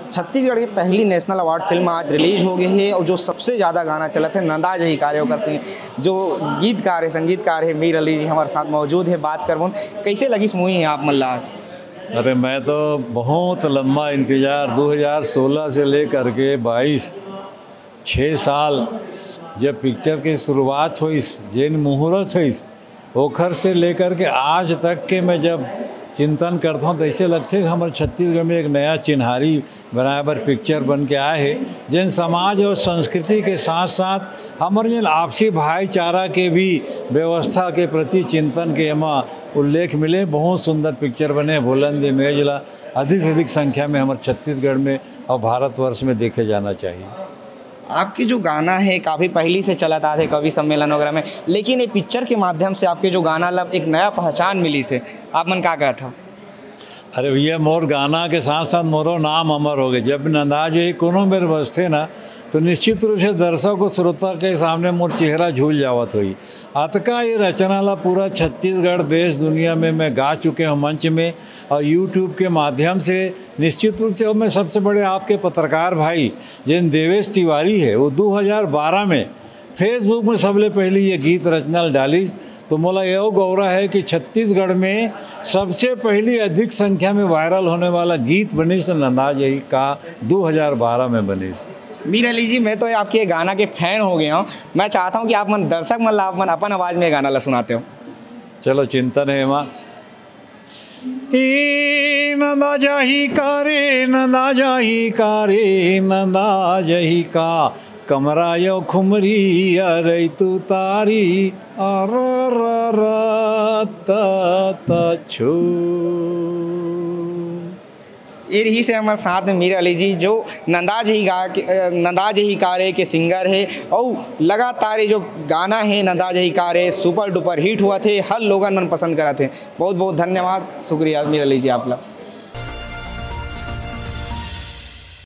छत्तीसगढ़ की पहली national award film आज रिलीज हो गई है और जो सबसे ज़्यादा गाना चला था नंदा जही कार्य ओकर सिंह, जो गीतकार है संगीतकार है मीर अली जी हमारे साथ मौजूद है। बात करबो कैसे लगी इस मूवी है आप मल्ला आज? अरे मैं तो बहुत लंबा इंतज़ार 2016 से लेकर के 22 6 साल जब पिक्चर की शुरुआत हुई, जिन मुहूर्त हुई ओखर से लेकर के आज तक के मैं जब चिंतन करता हूँ तो ऐसे लगते कि हमारे छत्तीसगढ़ में एक नया चिन्हारी बराबर पिक्चर बन के आए है, जिन समाज और संस्कृति के साथ साथ हमारे जिन आपसी भाईचारा के भी व्यवस्था के प्रति चिंतन के एमा उल्लेख मिले। बहुत सुंदर पिक्चर बने, बुलंद मेजला अधिक से अधिक संख्या में हमारे छत्तीसगढ़ में और भारतवर्ष में देखे जाना चाहिए। आपके जो गाना है काफ़ी पहले से चला था कवि सम्मेलन वगैरह में, लेकिन ये पिक्चर के माध्यम से आपके जो गाना लब एक नया पहचान मिली से आप मन का था? अरे भैया मोर गाना के साथ साथ मोरो नाम अमर हो गए। जब नंदा जी कोनो मेरे बसते ना तो निश्चित रूप से दर्शक और श्रोता के सामने मोर चेहरा झूल जावत हुई। अतका ये रचना ला पूरा छत्तीसगढ़ देश दुनिया में मैं गा चुके हूँ मंच में और यूट्यूब के माध्यम से। निश्चित रूप से और मैं सबसे बड़े आपके पत्रकार भाई जिन देवेश तिवारी है वो 2012 में फेसबुक में सबले पहले ये गीत रचना डाली। तो मोला यह गौरव है कि छत्तीसगढ़ में सबसे पहली अधिक संख्या में वायरल होने वाला गीत बनी से नंदा जही का 2012 में बनी। मीर अली जी मैं तो आपके गाना के फैन हो गया हूँ, मैं चाहता हूँ कि आप मन दर्शक मन आप मन अपन आवाज़ में गाना ला सुनाते हो। चलो चिंतन है माँ। नंदा जही का रे नंदा जही का रे नंदा जही का कमरा यो खुमरी अरे तू तारी अर छू। ये रही से हमारे साथ में मीर अली जी जो नंदा जही कारे के सिंगर है और लगातार जो गाना है नंदा जही कारे सुपर डुपर हिट हुआ थे, हर लोगन मन पसंद करा थे। बहुत बहुत धन्यवाद, शुक्रिया मीर अली जी आप लोग।